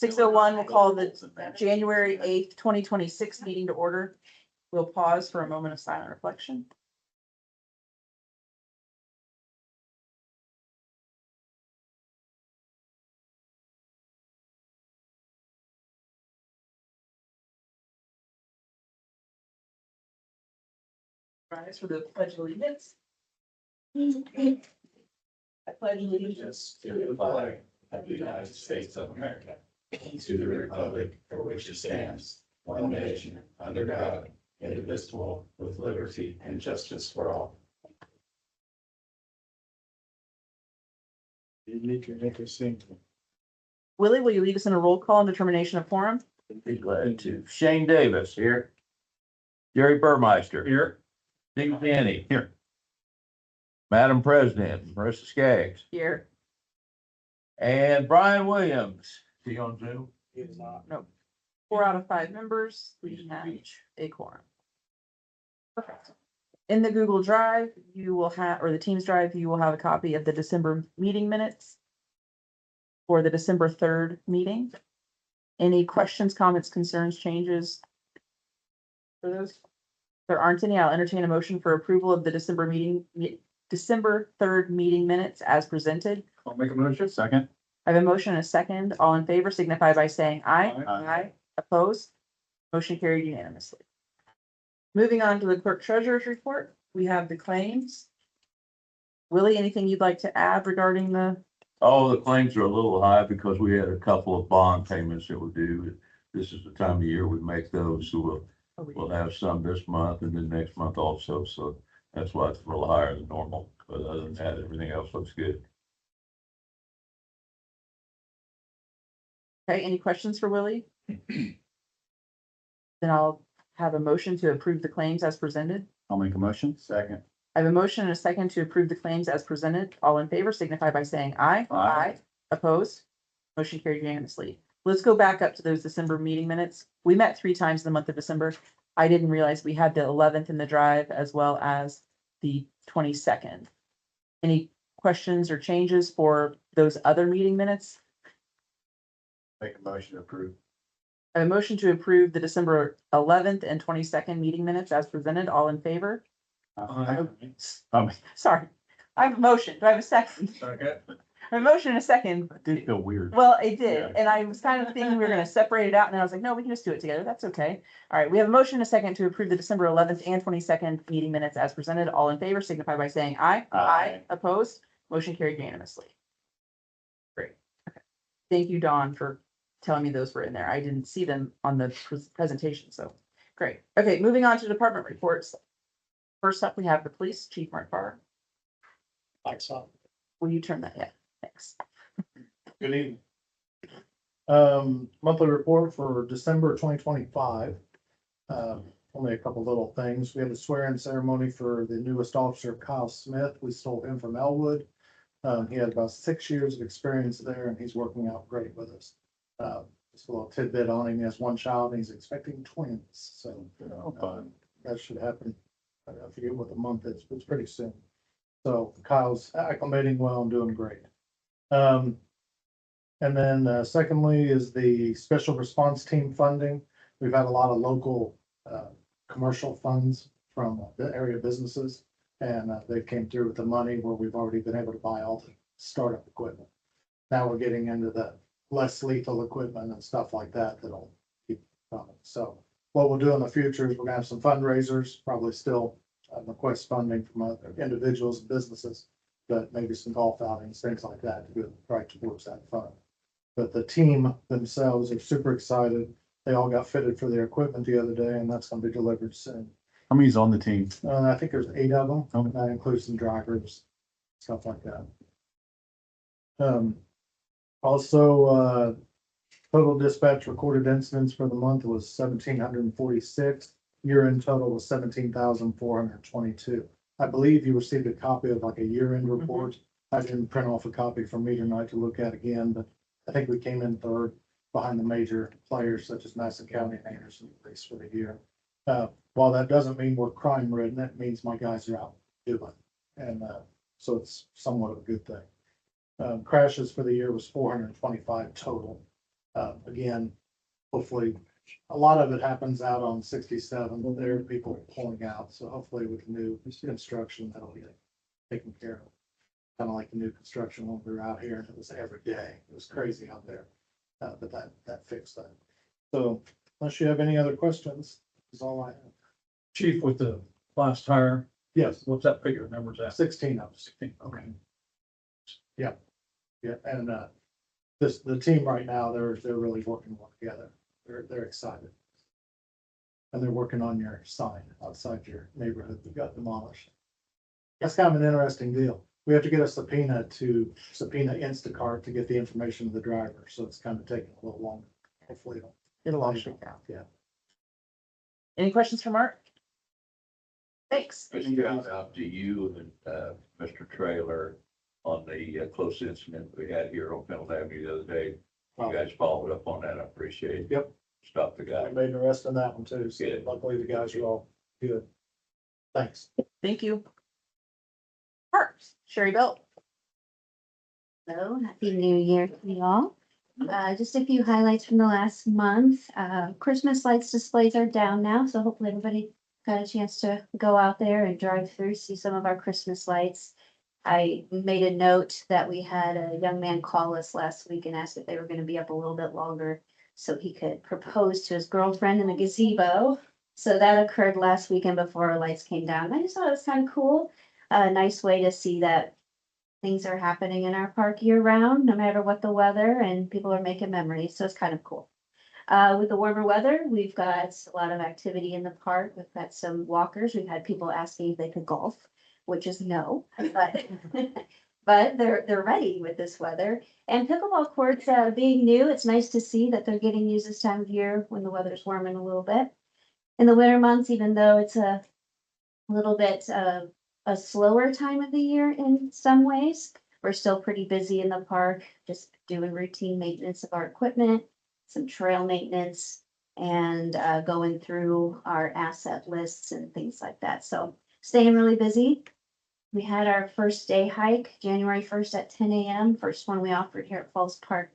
6:01, we'll call the January 8th, 2026 meeting to order. We'll pause for a moment of silent reflection. Rise for the pledge of allegiance. I pledge allegiance To the flag of the United States of America, and to the republic for which it stands, one nation, under God, indivisible, with liberty and justice for all. Willie, will you lead us in a roll call and determination of quorum? Be glad to. Shane Davis here. Jerry Burmeister here. Dick Danny here. Madam President, Marissa Skaggs, Here. and Brian Williams. Is he on Zoom? No. 4 out of 5 members, we have a quorum. Perfect. In the Google Drive, you will have, or the Teams Drive, you will have a copy of the December meeting minutes for the December 3rd meeting. Any questions, comments, concerns, changes? For those? If there aren't any, I'll entertain a motion for approval of the December 3rd meeting minutes as presented. I'll make a motion. Second. I have a motion and a second. All in favor signify by saying aye. Aye. Opposed? Motion carried unanimously. Moving on to the clerk treasurer's report, we have the claims. Willie, anything you'd like to add regarding the, Oh, the claims are a little high because we had a couple of bond payments that were due. This is the time of year we make those, so we'll have some this month and then next month also, so that's why it's a little higher than normal. But other than that, everything else looks good. okay, any questions for Willie? Then I'll have a motion to approve the claims as presented. I'll make a motion. Second. I have a motion and a second to approve the claims as presented. All in favor signify by saying aye. Aye. Opposed? Motion carried unanimously. Let's go back up to those December meeting minutes. We met 3 times in the month of December. I didn't realize we had the 11th in the drive as well as the 22nd. Any questions or changes for those other meeting minutes? Make a motion to approve. I have a motion to approve the December 11th and 22nd meeting minutes as presented. All in favor? Sorry, I have a motion. Do I have a second? Second. I have a motion and a second. It did feel weird. Well, it did, Yeah. and I was kind of thinking we were gonna separate it out, and then I was like, no, we can just do it together. That's okay. All right, we have a motion and a second to approve the December 11th and 22nd meeting minutes as presented. All in favor signify by saying aye. Aye. Opposed? Motion carried unanimously. Great. Okay. Thank you, Dawn, for telling me those were in there. I didn't see them on the presentation, so great. Okay, moving on to department reports. First up, we have the police, Chief Mark Farr. Thanks, Tom. Will you turn that? Yeah, thanks. Good evening. Monthly report for December 2025. Only a couple little things. We had a swearing ceremony for the newest officer, Kyle Smith. We stole him from Elwood. He had about 6 years of experience there and he's working out great with us. Just a little tidbit on him. He has 1 child and he's expecting twins. So that should happen. I forget what the month is, but it's pretty soon. So Kyle's acclimating well and doing great. And then secondly is the special response team funding. We've had a lot of local commercial funds from the area businesses. And they came through with the money where we've already been able to buy all the startup equipment. Now we're getting into the less lethal equipment and stuff like that that'll keep coming. So what we'll do in the future is we're gonna have some fundraisers, probably still request funding from other individuals and businesses, but maybe some golf outings, things like that to go right towards that fund. But the team themselves are super excited. They all got fitted for their equipment the other day and that's gonna be delivered soon. How many's on the team? I think there's 8 of them. Okay. That includes some drivers, stuff like that. Also, total dispatch recorded incidents for the month was 1,746. Year-end total was 17,422. I believe you received a copy of like a year-end report. I didn't print off a copy for me tonight to look at again, but I think we came in 3rd behind the major players such as Madison County and Anderson police for the year. While that doesn't mean we're crime ridden, it means my guys are out doing. And so it's somewhat of a good thing. Crashes for the year was 425 total. Again, hopefully, a lot of it happens out on 67, but there are people pulling out, so hopefully with new construction, that'll be taken care of. Kind of like the new construction when we were out here, and it was every day, it was crazy out there. But that fixed that. So unless you have any other questions, is all I have. Chief, with the last hire, Yes, what's that figure, numbers at? 16 of us. 16, okay. Yeah, and the team right now, they're really working well together. They're excited. And they're working on your sign outside your neighborhood that got demolished. That's kind of an interesting deal. We have to get a subpoena Instacart to get the information of the driver, so it's kind of taking a little longer. Hopefully It'll all shake out. Yeah. Any questions for Mark? Thanks. Shout out to you and, Mr. Trailer on the close incident we had here on Pendleton Avenue the other day. You guys followed up on that. I appreciate it. Yep. Stop the I guy. made an arrest on that one too, so Good. luckily the guys are all good. Thanks. Thank you. Parks, Sherry Belt. Hello, happy new year to you all. Just a few highlights from the last month. Christmas lights displays are down now, so hopefully everybody got a chance to go out there and drive through, see some of our Christmas lights. I made a note that we had a young man call us last week and asked if they were gonna be up a little bit longer so he could propose to his girlfriend in the gazebo. So that occurred last weekend before our lights came down. I just thought it was kind of cool. A nice way to see that things are happening in our park year round, no matter what the weather, and people are making memories, so it's kind of cool. With the warmer weather, we've got a lot of activity in the park. We've got some walkers. We've had people asking if they could golf, which is no, but but they're ready with this weather. And pickleball courts, being new, it's nice to see that they're getting used this time of year when the weather's warming a little bit. In the winter months, even though it's a little bit a slower time of the year in some ways, we're still pretty busy in the park, just doing routine maintenance of our equipment, some trail maintenance, and going through our asset lists and things like that. So staying really busy. We had our first day hike, January 1st at 10 a.m., first one we offered here at Falls Park.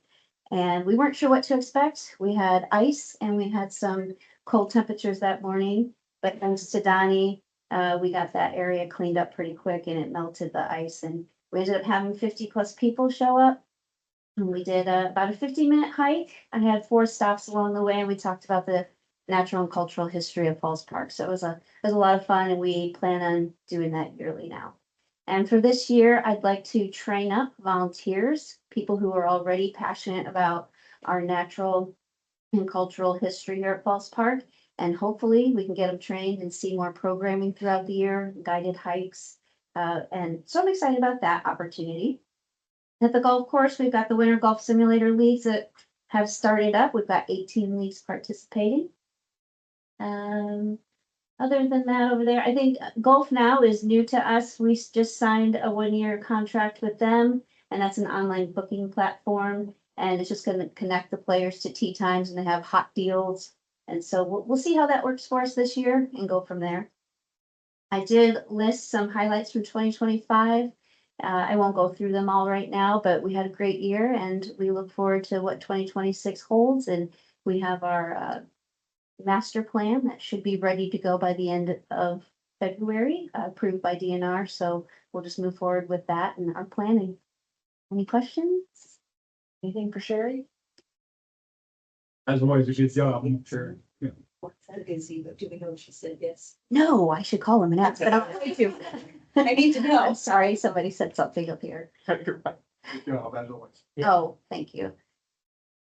And we weren't sure what to expect. We had ice and we had some cold temperatures that morning, but thanks to Donnie, we got that area cleaned up pretty quick and it melted the ice, and we ended up having 50+ people show up. And we did about a 50-minute hike. I had 4 stops along the way, and we talked about the natural and cultural history of Falls Park. So it was a lot of fun, and we plan on doing that yearly now. And for this year, I'd like to train up volunteers, people who are already passionate about our natural and cultural history here at Falls Park. And hopefully we can get them trained and see more programming throughout the year, guided hikes. And so I'm excited about that opportunity. At the golf course, we've got the Winter Golf Simulator Leagues that have started up. We've got 18 leagues participating. Other than that over there, I think Golf Now is new to us. We just signed a 1-year contract with them, and that's an online booking platform. And it's just going to connect the players to tee times, and they have hot deals. And so we'll see how that works for us this year and go from there. I did list some highlights from 2025. I won't go through them all right now, but we had a great year and we look forward to what 2026 holds. And we have our master plan that should be ready to go by the end of February, approved by DNR. So we'll just move forward with that and our planning. Any questions? Anything for Sherry? As always, a good job, I'm sure. Yeah. I can see, but do we know if she said yes? No, I should call him and ask, but I'm going to. I need to know. I'm sorry, somebody said something up here. Good job, as always. Yeah. Oh, thank you.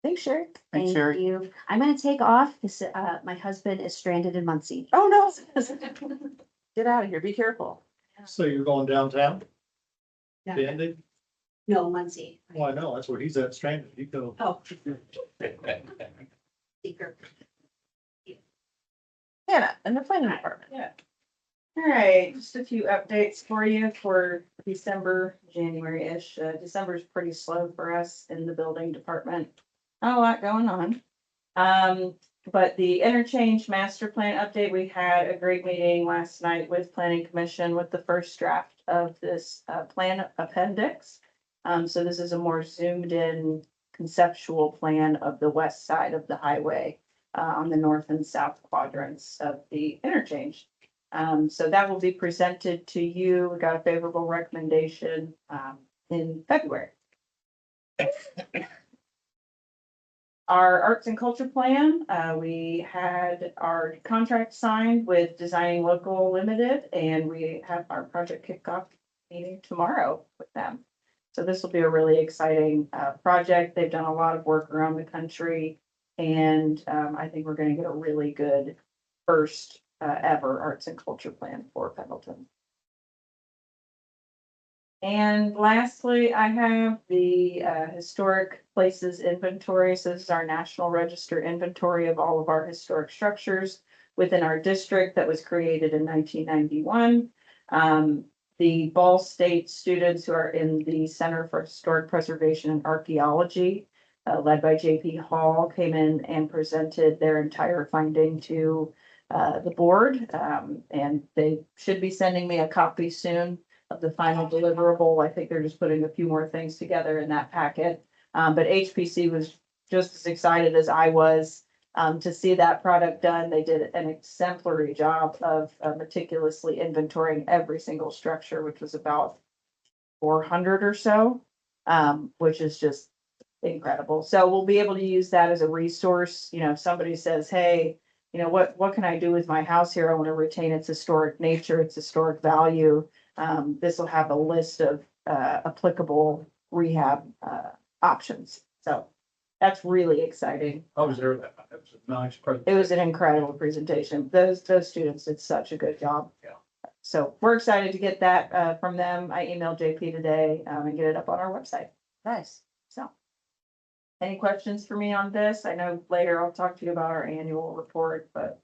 Thanks, Sherry. Thank Sherry. you. I'm gonna take off because my husband is stranded in Muncie. Oh, no. Get out of here. Be careful. So you're going downtown? Yeah. Dandy? No, Muncie. Well, I know, that's where he's at, stranded. You go. Oh. Secret. Hannah, in the planning department. Yeah. All right, just a few updates for you for December, January-ish. December is pretty slow for us in the building department. Not a lot going on. But the interchange master plan update, we had a great meeting last night with planning commission with the first draft of this plan appendix. So this is a more zoomed in conceptual plan of the west side of the highway on the north and south quadrants of the interchange. So that will be presented to you. We got a favorable recommendation in February. Our arts and culture plan, we had our contract signed with Designing Local Limited, and we have our project kickoff meeting tomorrow with them. So this will be a really exciting project. They've done a lot of work around the country, and I think we're going to get a really good first ever arts and culture plan for Pendleton. And lastly, I have the historic places inventory. So this is our National Register inventory of all of our historic structures within our district that was created in 1991. The Ball State students who are in the Center for Historic Preservation and Archaeology, led by JP Hall, came in and presented their entire finding to the board. And they should be sending me a copy soon of the final deliverable. I think they're just putting a few more things together in that packet. But HPC was just as excited as I was to see that product done. They did an exemplary job of meticulously inventorying every single structure, which was about 400 or so, which is just incredible. So we'll be able to use that as a resource. You know, if somebody says, hey, you know, what can I do with my house here? I want to retain its historic nature, its historic value. This will have a list of applicable rehab options. So that's really exciting. I was there, that was a nice presentation. It was an incredible presentation. Those students did such a good job. Yeah. So we're excited to get that from them. I emailed JP today and get it up on our website. Nice. So any questions for me on this? I know later I'll talk to you about our annual report, but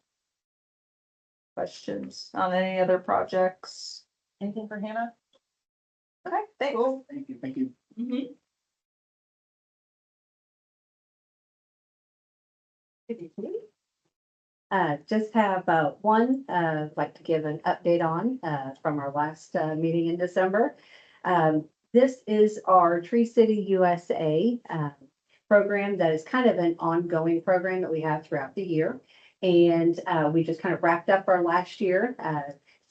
questions on any other projects? Anything for Hannah? Okay, thanks. Cool. Thank you, thank you. Mhm. Just have one, like to give an update on from our last meeting in December. This is our Tree City USA program that is kind of an ongoing program that we have throughout the year. And we just kind of wrapped up our last year.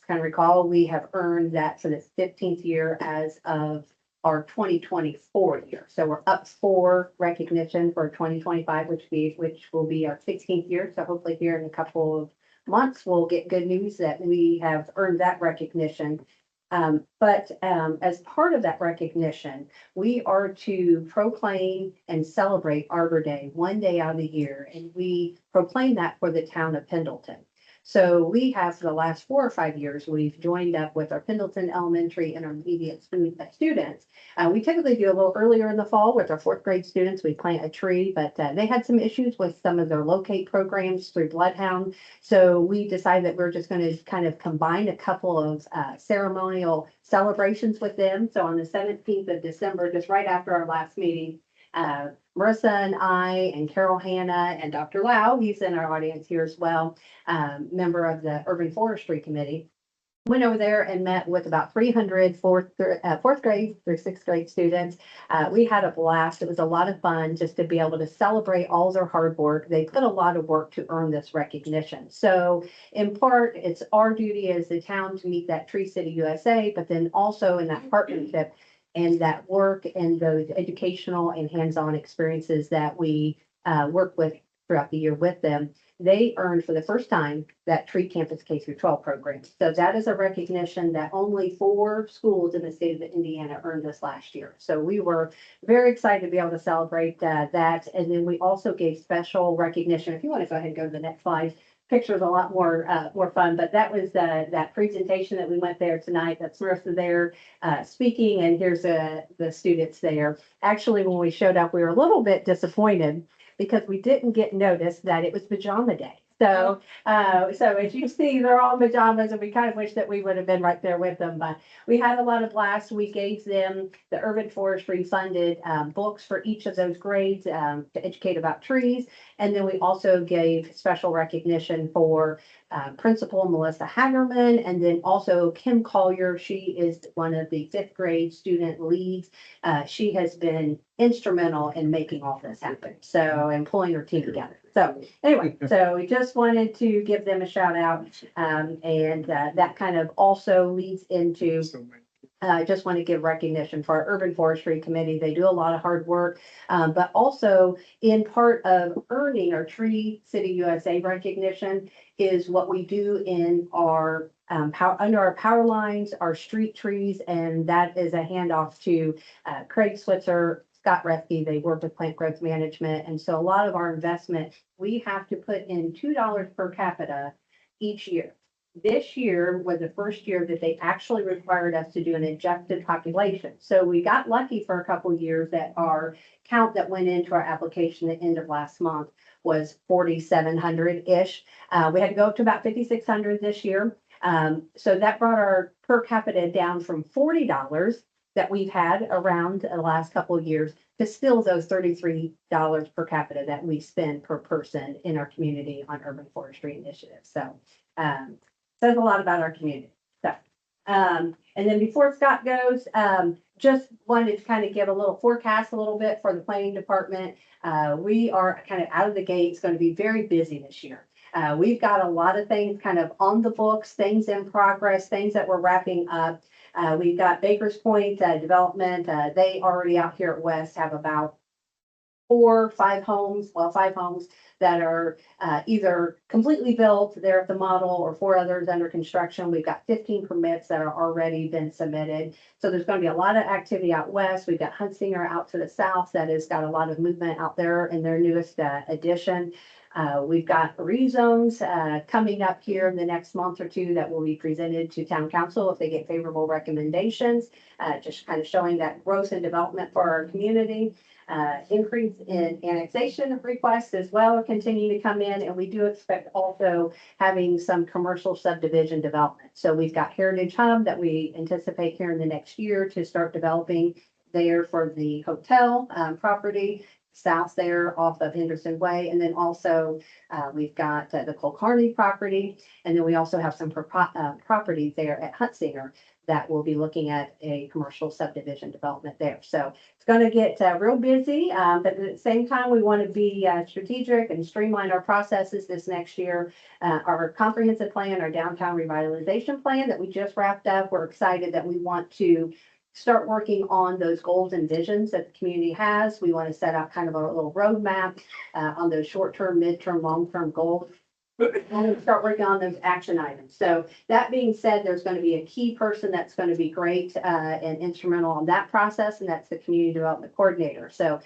Kind of recall, we have earned that for the 15th year as of our 2024 year. So we're up for recognition for 2025, which will be our 16th year. So hopefully here in a couple of months, we'll get good news that we have earned that recognition. But as part of that recognition, we are to proclaim and celebrate Arbor Day one day out of the year, and we proclaim that for the town of Pendleton. So we have for the last 4 or 5 years, we've joined up with our Pendleton Elementary Intermediate students. We typically do a little earlier in the fall with our 4th grade students. We plant a tree, but they had some issues with some of their locate programs through Bloodhound. So we decided that we're just going to kind of combine a couple of ceremonial celebrations with them. So on the 17th of December, just right after our last meeting, Marissa and I and Carol Hanna and Dr. Lau, he's in our audience here as well, member of the Urban Forestry Committee, went over there and met with about 300 fourth grade through 6th grade students. We had a blast. It was a lot of fun just to be able to celebrate all their hard work. They put a lot of work to earn this recognition. So in part, it's our duty as the town to meet that Tree City USA, but then also in that partnership and that work and those educational and hands-on experiences that we work with throughout the year with them, they earned for the first time that Tree Campus K-12 program. So that is a recognition that only 4 schools in the state of Indiana earned this last year. So we were very excited to be able to celebrate that. And then we also gave special recognition. If you want to go ahead and go to the next slide. Pictures a lot more fun, but that was that presentation that we went there tonight. That's Marissa there speaking, and here's the students there. Actually, when we showed up, we were a little bit disappointed because we didn't get notice that it was pajama day. So as you see, they're all in pajamas, and we kind of wish that we would have been right there with them. But we had a lot of blasts. We gave them the Urban Forestry funded books for each of those grades to educate about trees. And then we also gave special recognition for Principal Melissa Hagerman, and then also Kim Collier. She is one of the 5th grade student leads. She has been instrumental in making all this happen, so, and pulling her team together. So anyway, so we just wanted to give them a shout out. And that kind of also leads into, I just want to give recognition for our Urban Forestry Committee. They do a lot of hard work, but also in part of earning our Tree City USA recognition is what we do in our under our power lines, our street trees, and that is a handoff to Craig Switzer, Scott Refke. They work with plant growth management. And so a lot of our investment, we have to put in $2 per capita each year. This year was the first year that they actually required us to do an adjusted population. So we got lucky for a couple of years that our count that went into our application at the end of last month was 4,700-ish. We had to go up to about 5,600 this year. So that brought our per capita down from $40 that we've had around the last couple of years to still those $33 per capita that we spend per person in our community on urban forestry initiatives. So says a lot about our community. So, and then before Scott goes, just wanted to kind of give a little forecast a little bit for the planning department. We are kind of out of the gate. It's going to be very busy this year. We've got a lot of things kind of on the books, things in progress, things that we're wrapping up. We've got Baker's Point development. They already out here at West have about 5 homes that are either completely built, they're at the model, or 4 others under construction. We've got 15 permits that are already been submitted. So there's going to be a lot of activity out west. We've got Huntsinger out to the south that has got a lot of movement out there in their newest addition. We've got rezones coming up here in the next month or two that will be presented to town council if they get favorable recommendations, just kind of showing that growth and development for our community. Increase in annexation requests as well are continuing to come in, and we do expect also having some commercial subdivision development. So we've got Heritage Hub that we anticipate here in the next year to start developing there for the hotel property south there off of Henderson Way. And then also we've got the Colcarney property. And then we also have some property there at Huntsinger that will be looking at a commercial subdivision development there. So it's going to get real busy, but at the same time, we want to be strategic and streamline our processes this next year. Our comprehensive plan, our downtown revitalization plan that we just wrapped up, we're excited that we want to start working on those goals and visions that the community has. We want to set out kind of a little roadmap on those short-term, mid-term, long-term goals. And start working on those action items. So that being said, there's going to be a key person that's going to be great and instrumental on that process, and that's the community development coordinator. So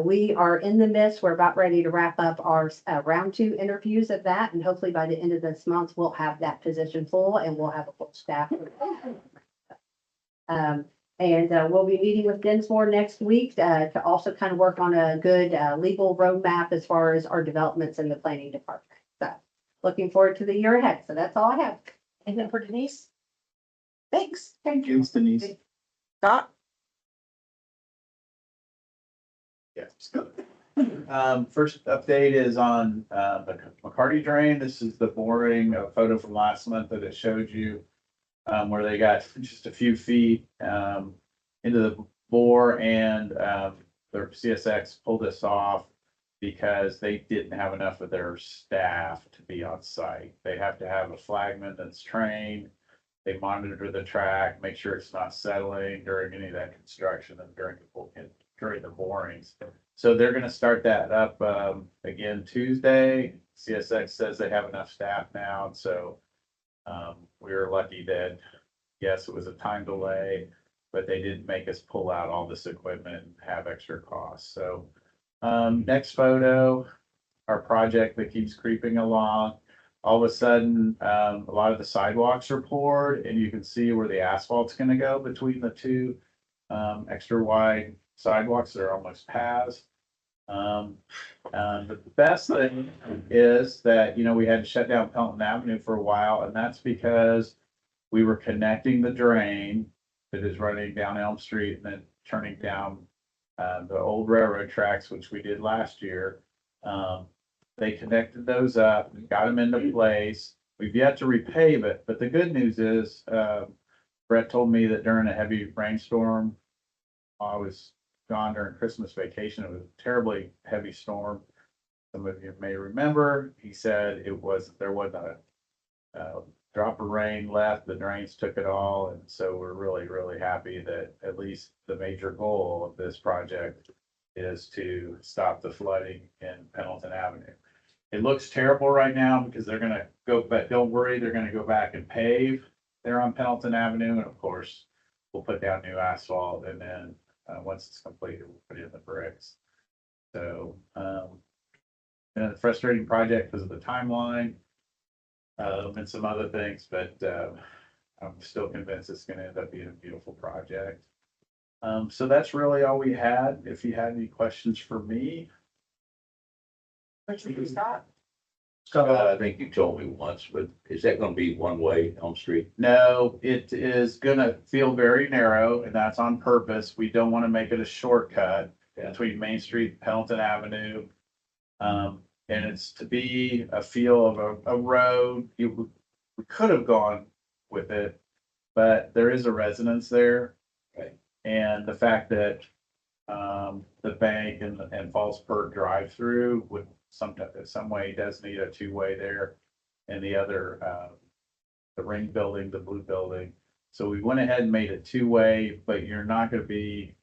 we are in the midst. We're about ready to wrap up our round 2 interviews of that, and hopefully by the end of this month, we'll have that position full and we'll have a full staff. And we'll be meeting with Dinsmore next week to also kind of work on a good legal roadmap as far as our developments in the planning department. So looking forward to the year ahead. So that's all I have. Anything for Denise? Thanks. Thank you, Denise. Scott? Yes. First update is on the McCarty drain. This is the boring, a photo from last month that it showed you where they got just a few feet into the bore, and their CSX pulled this off because they didn't have enough of their staff to be on site. They have to have a flagman that's trained. They monitor the track, make sure it's not settling during any of that construction and during the borings. So they're going to start that up again Tuesday. CSX says they have enough staff now. So we were lucky that, yes, it was a time delay, but they didn't make us pull out all this equipment and have extra costs. So next photo, our project that keeps creeping along. All of a sudden, a lot of the sidewalks are poured, and you can see where the asphalt's going to go between the 2 extra wide sidewalks that are almost paths. The best thing is that, we had to shut down Pelton Avenue for a while, and that's because we were connecting the drain that is running down Elm Street and then turning down the old railroad tracks, which we did last year. They connected those up, got them into place. We've yet to repave it, but the good news is, Brett told me that during a heavy rainstorm, I was gone during Christmas vacation. It was a terribly heavy storm. Some of you may remember, he said there wasn't a drop of rain left. The drains took it all. And so we're really, really happy that at least the major goal of this project is to stop the flooding in Pendleton Avenue. It looks terrible right now because they're gonna go, but don't worry, they're gonna go back and pave there on Pendleton Avenue. And of course, we'll put down new asphalt and then, once it's completed, we'll put in the bricks. So, and a frustrating project because of the timeline, and some other things, but, I'm still convinced it's gonna end up being a beautiful project. So that's really all we had. If you had any questions for me. Question for Scott? I think you told me once, but is that gonna be one way on the street? No, it is gonna feel very narrow, and that's on purpose. We don't want to make it a shortcut between Main Street, and Pendleton Avenue. And it's to be a feel of a road. We could have gone with it, but there is a residence there. Right. And the fact that, the bank and Falls Perk drive through would some way does need a two-way there. And the other, the Ring building, the blue building. So we went ahead and made it two-way, but you're not gonna be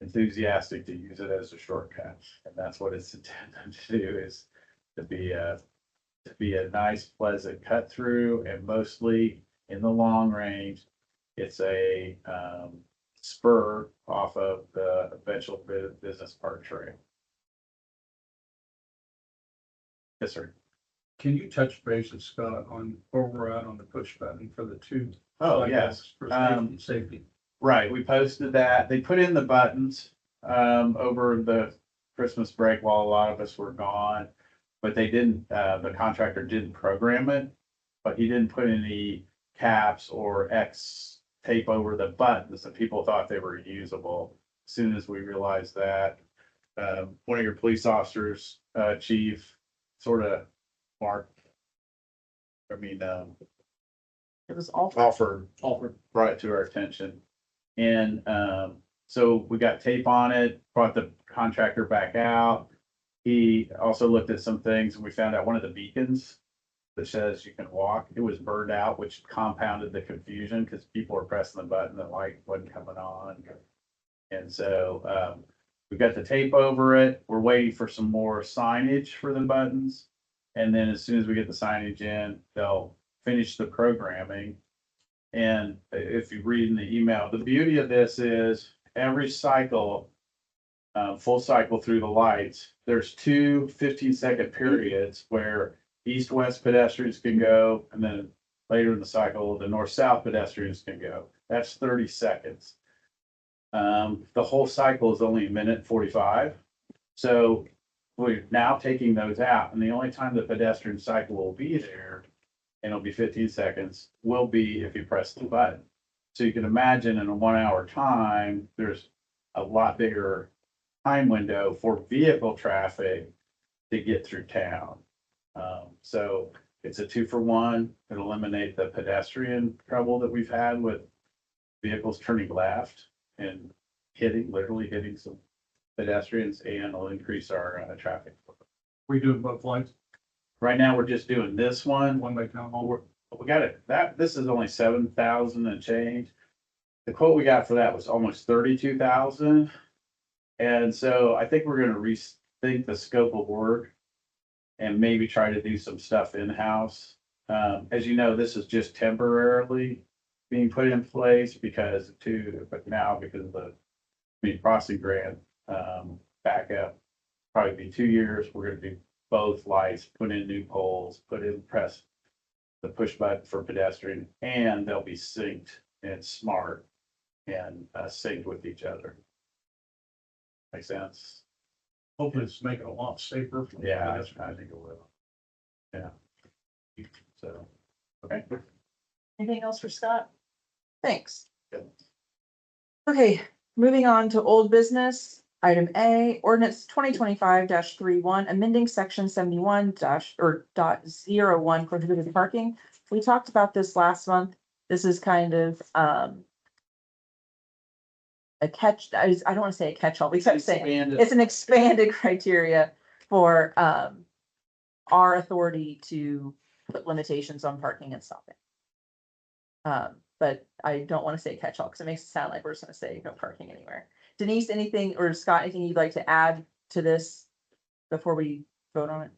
enthusiastic to use it as a shortcut. And that's what it's intended to do, is to be a nice, pleasant cut through, and mostly in the long range, it's a, spur off of the eventual business park trail. Yes, sir. Can you touch base with Scott on where we're at on the push button for the two? Oh, yes. For safety. Right, we posted that. They put in the buttons, over the Christmas break while a lot of us were gone. But they didn't, the contractor didn't program it, but he didn't put any caps or X tape over the buttons, and people thought they were usable. As soon as we realized that, one of your police officers, chief, sort of It was all. offered, brought it to our attention. And, so we got tape on it, brought the contractor back out. He also looked at some things, and we found out one of the beacons that says you can walk, it was burned out, which compounded the confusion because people were pressing the button, the light wasn't coming on. And so, we got the tape over it. We're waiting for some more signage for the buttons. And then as soon as we get the signage in, they'll finish the programming. And if you read in the email, the beauty of this is every cycle, full cycle through the lights, there's two 15-second periods where east-west pedestrians can go, and then later in the cycle, the north-south pedestrians can go. That's 30 seconds. The whole cycle is only a minute 45. So we're now taking those out, and the only time the pedestrian cycle will be there, and it'll be 15 seconds, will be if you press the button. So you can imagine in a 1 hour time, there's a lot bigger time window for vehicle traffic to get through town. So it's a 2-for-1. It'll eliminate the pedestrian trouble that we've had with vehicles turning left and literally hitting some pedestrians, and it'll increase our traffic. We doing both lights, Right now, we're just doing this one. one by town hall. We got it, this is only 7,000 and change. The quote we got for that was almost 32,000. And so I think we're gonna rethink the scope of work and maybe try to do some stuff in-house. As you know, this is just temporarily being put in place but now because of the crossing grant, backup, probably be 2 years, we're gonna do both lights, put in new poles, press the push button for pedestrian, and they'll be synced and smart and synced with each other. Make sense? Hopefully it's making it a lot safer. Yeah, I think it will. Yeah. So, okay. Anything else for Scott? Thanks. Good. Okay, moving on to old business. Item A, ordinance 2025-31, amending section 71 .01 prohibited parking. We talked about this last month. This is kind of, a catch, I don't want to say a catch-all, we kept saying, Expanded. it's an expanded criteria for, our authority to put limitations on parking and stopping. But I don't want to say catch-all because it makes it sound like we're just gonna say no parking anywhere. Denise, anything, or Scott, anything you'd like to add to this before we vote on it?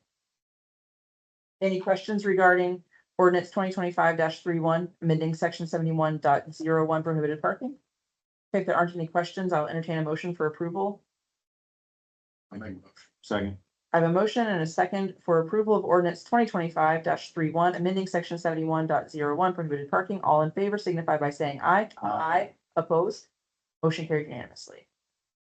Any questions regarding ordinance 2025-31, amending section 71.01 prohibited parking? Okay, if there aren't any questions, I'll entertain a motion for approval. I make a motion. Second. I have a motion and a second for approval of ordinance 2025-31, amending section 71.01 prohibited parking. All in favor signify by saying aye. Aye. Opposed? Motion carried unanimously.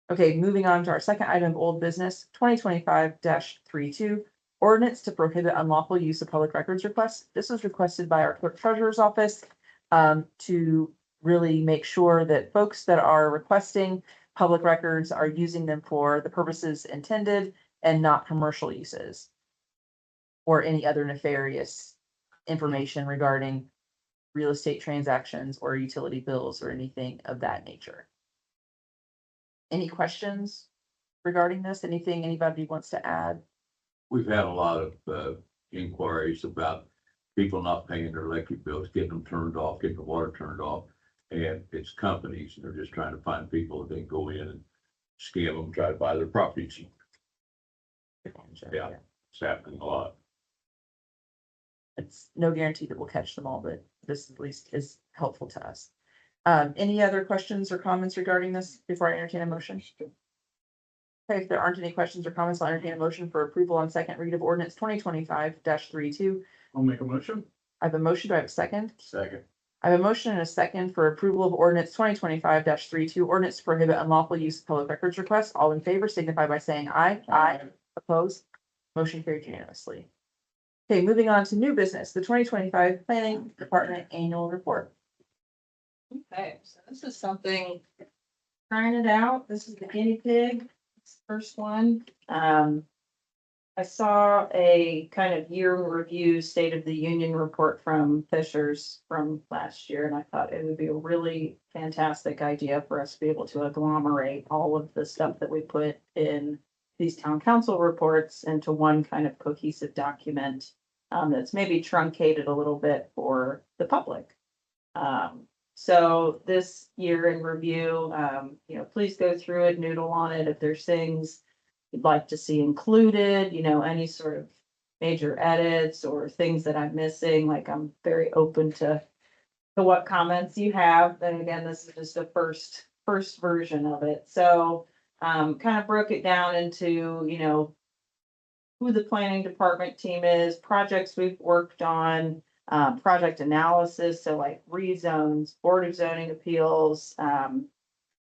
Okay, moving on to our second item of old business, 2025-32, ordinance to prohibit unlawful use of public records requests. This was requested by our clerk treasurer's office to really make sure that folks that are requesting public records are using them for the purposes intended and not commercial uses or any other nefarious information regarding real estate transactions or utility bills or anything of that nature. Any questions regarding this? Anything anybody wants to add? We've had a lot of inquiries about people not paying their electric bills, getting them turned off, getting the water turned off. And it's companies, and they're just trying to find people that they go in and scam them, try to buy their properties. Yeah. It's happening a lot. It's no guarantee that we'll catch them all, but this at least is helpful to us. Any other questions or comments regarding this before I entertain a motion? Okay, if there aren't any questions or comments, I'll entertain a motion for approval on second read of ordinance 2025-32. I'll make a motion. I have a motion. Do I have a second? Second. I have a motion and a second for approval of ordinance 2025-32, ordinance to prohibit unlawful use of public records requests. All in favor signify by saying aye. Aye. Opposed? Motion carried unanimously. Okay, moving on to new business, the 2025 Planning Department Annual Report. Okay, so this is something, trying it out. This is the guinea pig, it's the first one. I saw a kind of year in review State of the Union report from Fishers from last year, and I thought it would be a really fantastic idea for us to be able to agglomerate all of the stuff that we put in these town council reports into one kind of cohesive document that's maybe truncated a little bit for the public. So this year in review, please go through it, noodle on it. If there's things you'd like to see included, any sort of major edits or things that I'm missing, like I'm very open to what comments you have. And again, this is just a first version of it. So kind of broke it down into, who the planning department team is, projects we've worked on, project analysis, so like rezones, Board of Zoning Appeals,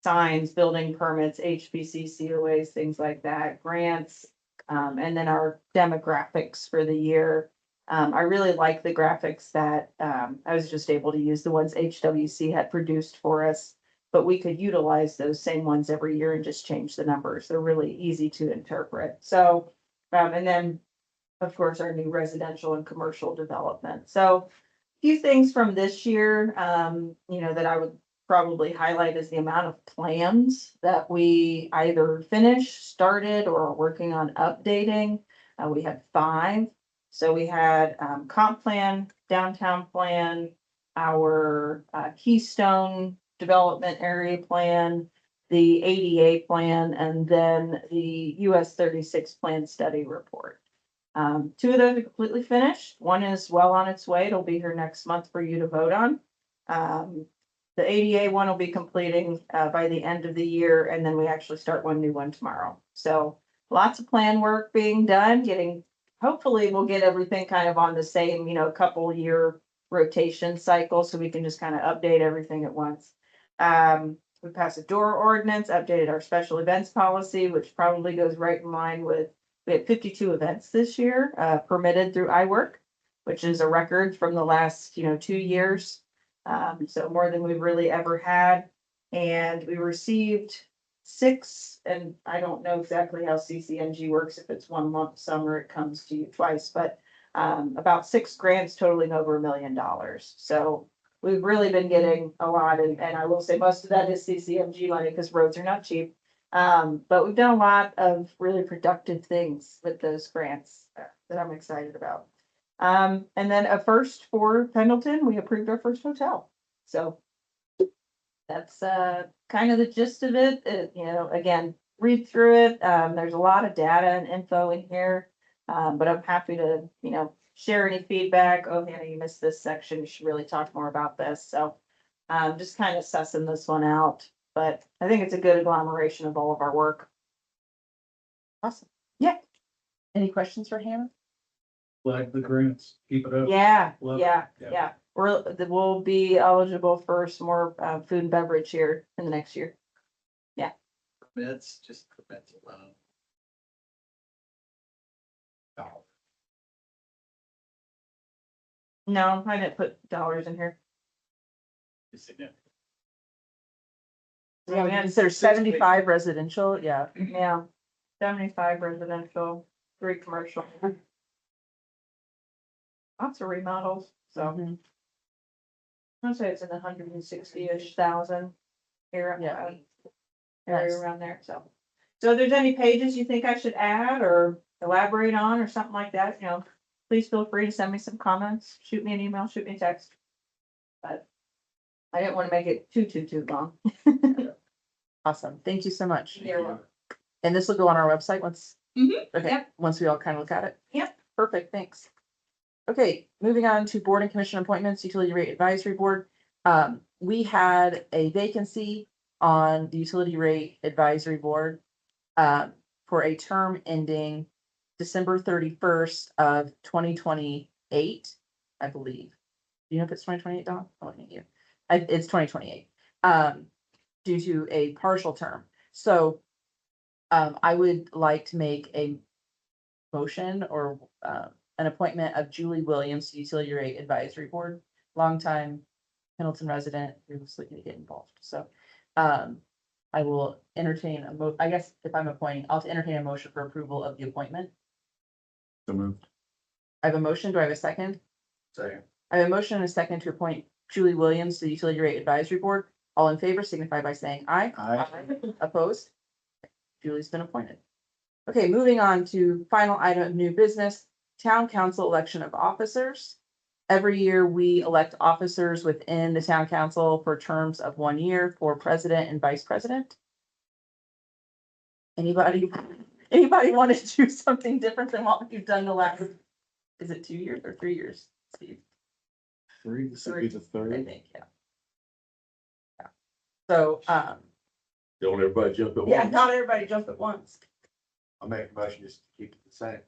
signs, building permits, HPC, COAs, things like that, grants, and then our demographics for the year. I really like the graphics that I was just able to use, the ones HWC had produced for us, but we could utilize those same ones every year and just change the numbers. They're really easy to interpret. So, and then of course, our new residential and commercial development. So a few things from this year, that I would probably highlight is the amount of plans that we either finished, started, or are working on updating. We had 5. So we had comp plan, downtown plan, our Keystone development area plan, the ADA plan, and then the US 36 plan study report. 2 of those are completely finished. One is well on its way. It'll be here next month for you to vote on. The ADA one will be completing by the end of the year, and then we actually start one new one tomorrow. So lots of plan work being done, hopefully we'll get everything kind of on the same, couple year rotation cycle, so we can just kind of update everything at once. We passed a door ordinance, updated our special events policy, which probably goes right in line with, we had 52 events this year, permitted through iWork, which is a record from the last, 2 years. So more than we've really ever had. And we received 6, and I don't know exactly how CCNG works, if it's one lump sum or it comes to you twice, but about 6 grants totaling over $1 million. So we've really been getting a lot, and I will say most of that is CCMG money because roads are not cheap. But we've done a lot of really productive things with those grants that I'm excited about. And then a first for Pendleton, we approved our first hotel. So that's kind of the gist of it. You know, again, read through it. There's a lot of data and info in here. But I'm happy to, you know, share any feedback. Oh, Hannah, you missed this section. You should really talk more about this. So just kind of sussing this one out. But I think it's a good agglomeration of all of our work. Awesome. Yeah. Any questions for Hannah? Flag the grants, keep it up. Yeah, Love it. yeah, Yeah. yeah. We'll be eligible for some more food and beverage here in the next year. Permits, just permits alone. No, I didn't put dollars in here. Is significant. Yeah, we had Consider 75 residential, yeah. Yeah, 75 residential, 3 commercial. Lots of remodels, so Mhm. I'd say it's in the 160-ish thousand here. Yeah. Area Nice. around there, so. So if there's any pages you think I should add or elaborate on or something like that, you know, please feel free to send me some comments, shoot me an email, shoot me a text. But I didn't want to make it too long. Awesome. Thank you so much. You're welcome. And this will go on our website once? Mhm, Okay, yep. once we all kind of look at it? Yep. Perfect, thanks. Okay, moving on to board and commission appointments, utility rate advisory board. We had a vacancy on the utility rate advisory board for a term ending December 31st of 2028, I believe. Do you know if it's 2028, Don? I'm looking at you. It's 2028. Due to a partial term. So I would like to make a motion or an appointment of Julie Williams to Utility Rate Advisory Board, longtime Pendleton resident who's looking to get involved. So I will entertain I guess if I'm appointing, I'll entertain a motion for approval of the appointment. So moved. I have a motion. Do I have a second? Second. I have a motion and a second to appoint Julie Williams to the Utility Rate Advisory Board. All in favor signify by saying aye. Aye. Opposed? Julie's been appointed. Okay, moving on to final item of new business, town council election of officers. Every year, we elect officers within the town council for terms of 1 year for president and vice president. Anybody want to do something different than what we've done the last, is it 2 years or 3 years, Steve? 3, this would be the I third. think, yeah. Yeah. So, Don't everybody jump at yeah, once. not everybody jump at once. I'll make a motion just to keep it the same.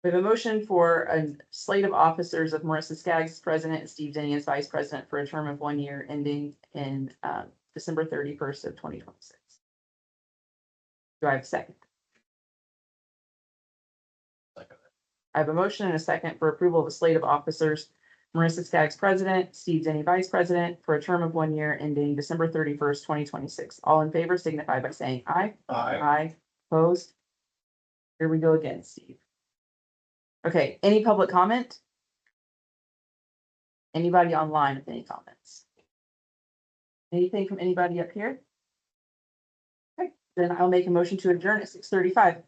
We have a motion for a slate of officers of Marissa Skaggs as president and Steve Denny as vice president for a term of 1 year ending in December 31st of 2026. Do I have a second? I have a motion and a second for approval of a slate of officers. Marissa Skaggs, president, Steve Denny, vice president, for a term of 1 year ending December 31st, 2026. All in favor signify by saying aye. Aye. Aye. Opposed? Here we go again, Steve. Okay, any public comment? Anybody online with any comments? Anything from anybody up here? Okay, then I'll make a motion to adjourn at 6:35.